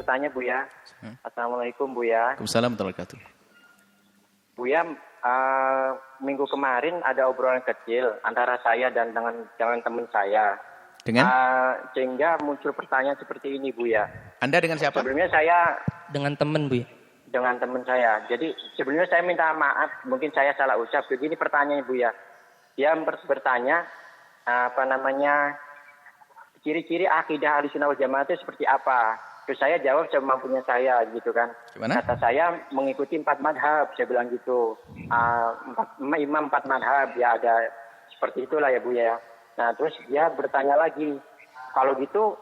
bertanya Buya. Assalamualaikum Buya. Waalaikumsalam warahmatullahi wabarakatuh. Buya, minggu kemarin ada obrolan kecil antara saya dan dengan teman saya. Dengan? Sehingga muncul pertanyaan seperti ini Buya. Anda dengan siapa? Sebelumnya saya Dengan temen, Bu. dengan teman saya. Jadi sebelumnya saya minta maaf, mungkin saya salah ucap. Begini pertanyaannya Buya. Dia bertanya ciri-ciri akidah Ahlussunnah wal Jamaah itu seperti apa? Terus saya jawab semampunya saya gitu kan. Gimana? Kata saya mengikuti 4 madhab, saya bilang gitu. Imam 4 madhab, ya ada seperti itulah ya Bu ya. Nah terus dia bertanya lagi, kalau gitu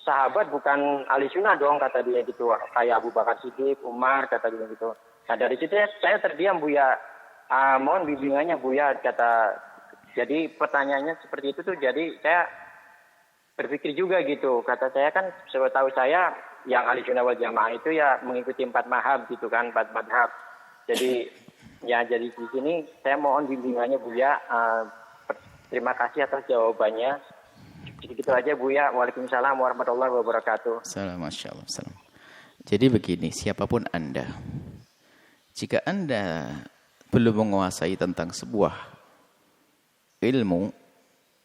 sahabat bukan Ahlussunnah dong, kata dia gitu. Kayak Abu Bakar Siddiq, Umar, kata dia gitu. Nah dari situ saya terdiam Bu ya. Mohon bimbingannya Bu ya, kata. Jadi pertanyaannya seperti itu tuh, jadi saya berpikir juga gitu. Kata saya kan, setahu saya yang Ahlussunnah wal Jamaah itu ya mengikuti 4 madhab gitu kan, 4 madhab. Jadi ya jadi di sini saya mohon bimbingannya Bu ya. Terima kasih atas jawabannya. Gitu aja Bu ya. Waalaikumsalam warahmatullahi wabarakatuh. Assalamualaikum. Jadi begini, siapapun Anda, jika Anda belum menguasai tentang sebuah ilmu,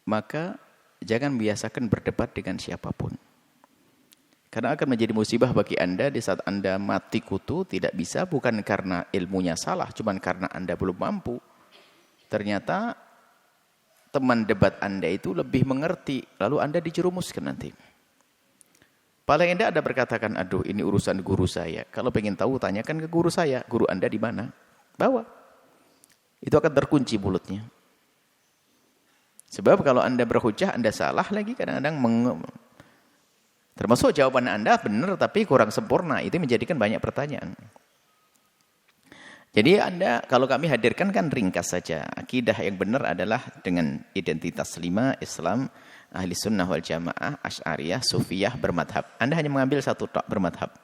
maka jangan biasakan berdebat dengan siapapun. Karena akan menjadi musibah bagi Anda di saat Anda mati kutu, tidak bisa, bukan karena ilmunya salah, cuma karena Anda belum mampu. Ternyata teman debat Anda itu lebih mengerti, lalu Anda dijerumuskan nanti. Paling Anda ada berkatakan, aduh ini urusan guru saya. Kalau pengen tahu, tanyakan ke guru saya. Guru Anda di mana? Bawa. Itu akan terkunci mulutnya. Sebab kalau Anda berhujah, Anda salah lagi kadang-kadang. Termasuk jawaban Anda benar tapi kurang sempurna. Itu menjadikan banyak pertanyaan. Jadi Anda, kalau kami hadirkan kan ringkas saja. Akidah yang benar adalah dengan identitas 5, Islam, Ahli Sunnah wal Jamaah, Asy'ariyah, Sufiyah, bermadhab. Anda hanya mengambil satu tok bermadhab.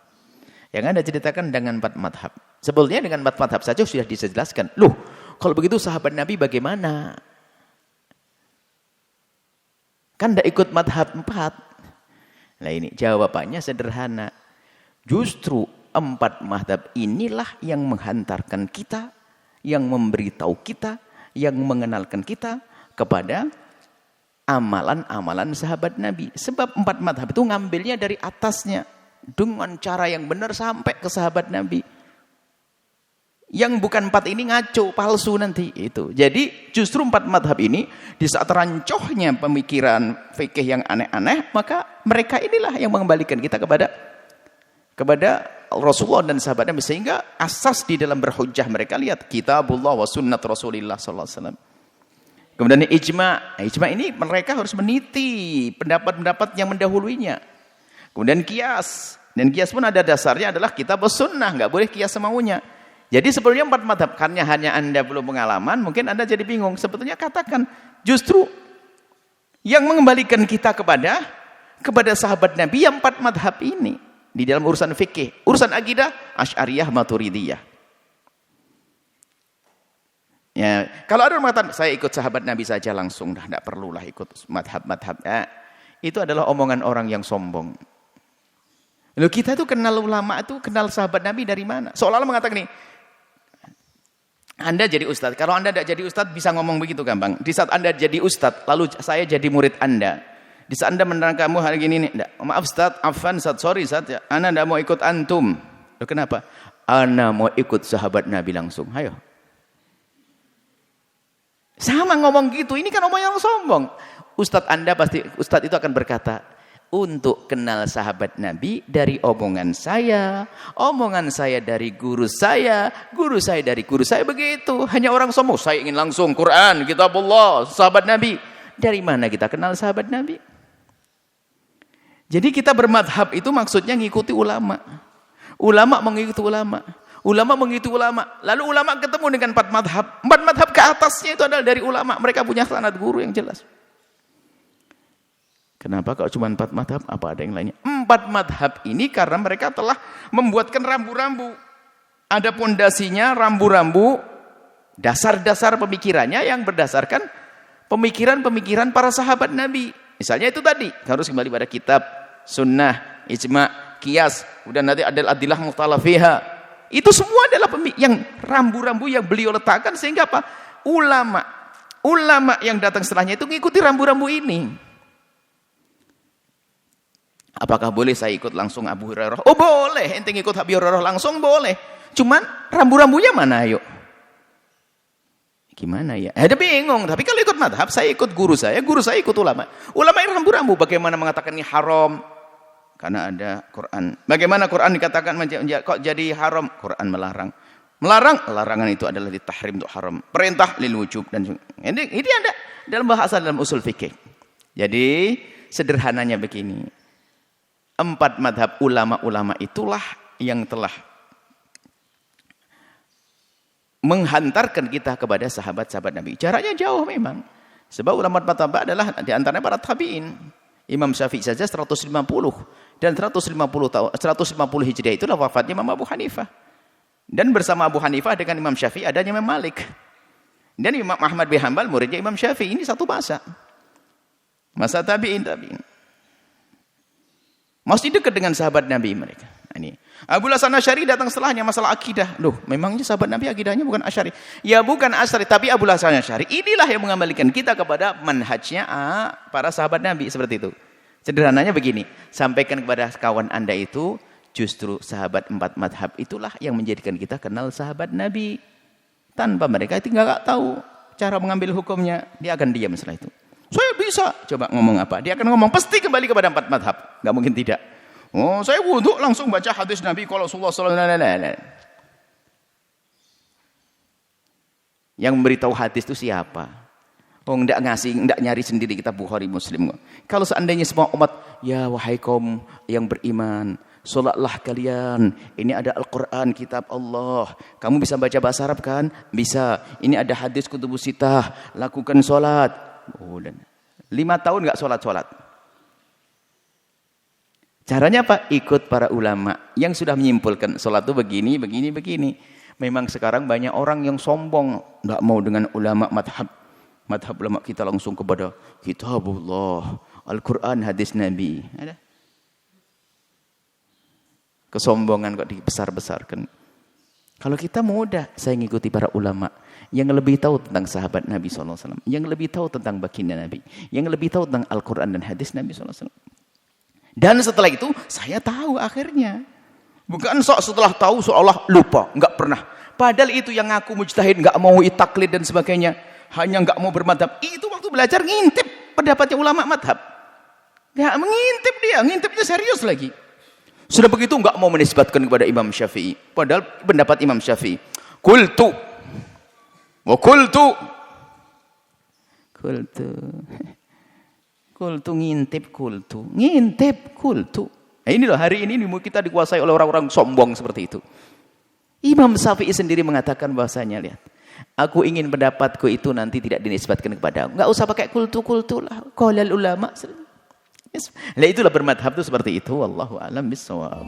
Yang Anda ceritakan dengan 4 madhab. Sebetulnya dengan 4 madhab saja sudah dijelaskan. Loh, kalau begitu sahabat Nabi bagaimana? Kan tidak ikut madhab 4. Nah ini jawabannya sederhana. Justru 4 madhab inilah yang menghantarkan kita, yang memberitahu kita, yang mengenalkan kita kepada amalan-amalan sahabat Nabi. Sebab 4 madhab itu ngambilnya dari atasnya dengan cara yang benar sampai ke sahabat Nabi. Yang bukan 4 ini ngaco, palsu nanti itu. Jadi justru 4 madhab ini di saat rancohnya pemikiran fikih yang aneh-aneh, maka mereka inilah yang mengembalikan kita kepada Rasulullah dan sahabat Nabi, sehingga asas di dalam berhujjah mereka lihat kitabullah wa sunnat Rasulillah sallallahu alaihi wasallam. Kemudian ijma. Ijma ini mereka harus meniti pendapat-pendapat yang mendahuluinya. Kemudian kias. Dan kias pun ada dasarnya adalah kitab sunnah, enggak boleh kias semaunya. Jadi sebelumnya 4 madhab, karena hanya Anda belum pengalaman, mungkin Anda jadi bingung. Sebetulnya katakan, justru yang mengembalikan kita kepada sahabat Nabi yang 4 madhab ini. Di dalam urusan fikih, urusan akidah, Asy'ariyah, Maturidiyah. Ya, kalau ada orang mengatakan, saya ikut sahabat Nabi saja langsung, tidak perlulah ikut madhab-madhab. Ya, itu adalah omongan orang yang sombong. Lalu kita itu kenal ulama itu, kenal sahabat Nabi dari mana? Seolah-olah mengatakan ini, Anda jadi ustadz. Kalau Anda tidak jadi ustadz bisa ngomong begitu gampang. Di saat Anda jadi ustadz, lalu saya jadi murid Anda. Di saat Anda menerang kamu hari ini, maaf ustadz, afan ustadz, sorry ustadz, Anda tidak mau ikut antum. Loh, kenapa? Anda mau ikut sahabat Nabi langsung. Ayo. Sama ngomong gitu, ini kan omong yang sombong. Ustadz Anda pasti, ustadz itu akan berkata, untuk kenal sahabat Nabi dari omongan saya dari guru saya dari guru saya, begitu. Hanya orang sombong, saya ingin langsung Quran, kitabullah, sahabat Nabi. Dari mana kita kenal sahabat Nabi? Jadi kita bermadhab itu maksudnya ngikuti ulama. Ulama mengikuti ulama. Ulama mengikuti ulama. Lalu ulama ketemu dengan 4 madhab. 4 madhab ke atasnya itu adalah dari ulama. Mereka punya sanad guru yang jelas. Kenapa kalau cuma 4 madhab? Apa ada yang lainnya? 4 madhab ini karena mereka telah membuatkan rambu-rambu. Ada pondasinya, rambu-rambu, dasar-dasar pemikirannya yang berdasarkan pemikiran-pemikiran para sahabat Nabi. Misalnya itu tadi, harus kembali pada kitab, sunnah, ijma, kias, kemudian nanti ada adilah mukhtalaf fiha. Itu semua adalah yang rambu-rambu yang beliau letakkan sehingga apa? Ulama yang datang setelahnya itu mengikuti rambu-rambu ini. Apakah boleh saya ikut langsung Abu Hurairah? Oh boleh, ente ikut Abu Hurairah langsung boleh. Cuman rambu-rambunya mana yuk? Gimana ya? Ada bingung. Tapi kalau ikut madhab, saya ikut guru saya ikut ulama. Ulama yang rambu-rambu bagaimana mengatakan ini haram? Karena ada Quran. Bagaimana Quran dikatakan kok jadi haram? Quran melarang. Larangan itu adalah ditahrim untuk haram. Perintah lil wujub dan ini ada dalam bahasa dalam usul fikih. Jadi sederhananya begini. 4 madhab ulama-ulama itulah yang telah menghantarkan kita kepada sahabat-sahabat Nabi. Jaraknya jauh memang. Sebab ulama madhab adalah di antaranya para tabi'in. Imam Syafi'i saja 150 dan 150 Hijriah itulah wafatnya Imam Abu Hanifah. Dan bersama Abu Hanifah dengan Imam Syafi'i adanya Imam Malik. Dan Imam Ahmad bin Hanbal muridnya Imam Syafi'i. Ini satu masa. Masa tabi'in. Masih dekat dengan sahabat Nabi mereka. Ini Abu Hasan Asy'ari datang setelahnya masalah akidah. Loh, memangnya sahabat Nabi akidahnya bukan Asy'ari? Ya bukan Asy'ari, tapi Abu Hasan Asy'ari inilah yang mengembalikan kita kepada manhajnya para sahabat Nabi seperti itu. Sederhananya begini, sampaikan kepada kawan Anda itu justru sahabat 4 madhab itulah yang menjadikan kita kenal sahabat Nabi. Tanpa mereka itu nggak tahu cara mengambil hukumnya, dia akan diam setelah itu. Saya bisa coba ngomong apa? Dia akan ngomong pasti kembali kepada 4 madhab, nggak mungkin tidak. Oh, saya wudhu langsung baca hadis Nabi kalau Rasulullah SAW. Yang memberitahu hadis itu siapa? Oh, enggak nyari sendiri kitab Bukhari Muslim. Kalau seandainya semua umat, ya wahai kaum yang beriman, salatlah kalian. Ini ada Al-Quran, kitab Allah. Kamu bisa baca bahasa Arab kan? Bisa. Ini ada hadis kutubus sittah. Lakukan salat. Oh, dan 5 tahun enggak salat. Caranya apa? Ikut para ulama yang sudah menyimpulkan salat itu begini. Memang sekarang banyak orang yang sombong, enggak mau dengan ulama madhab. Madhab ulama kita langsung kepada kitabullah, Al-Quran, hadis Nabi. Ada kesombongan kok dibesar-besarkan. Kalau kita mudah, saya mengikuti para ulama yang lebih tahu tentang sahabat Nabi SAW, yang lebih tahu tentang baginda Nabi, yang lebih tahu tentang Al-Quran dan hadis Nabi SAW. Dan setelah itu, saya tahu akhirnya. Bukan setelah tahu seolah lupa, enggak pernah. Padahal itu yang ngaku mujtahid, enggak mau taklid dan sebagainya, hanya enggak mau bermadhab. Itu waktu belajar ngintip pendapatnya ulama madhab. Enggak mengintip dia, ngintipnya serius lagi. Sudah begitu enggak mau menisbatkan kepada Imam Syafi'i. Padahal pendapat Imam Syafi'i. Qultu ngintip. Nah, ini loh hari ini kita dikuasai oleh orang-orang sombong seperti itu. Imam Syafi'i sendiri mengatakan bahasanya, lihat, aku ingin pendapatku itu nanti tidak dinisbatkan kepada aku. Enggak usah pakai kultu lah. Qaulul ulama. Lah itulah bermadhab itu seperti itu. Wallahu a'lam bishawab.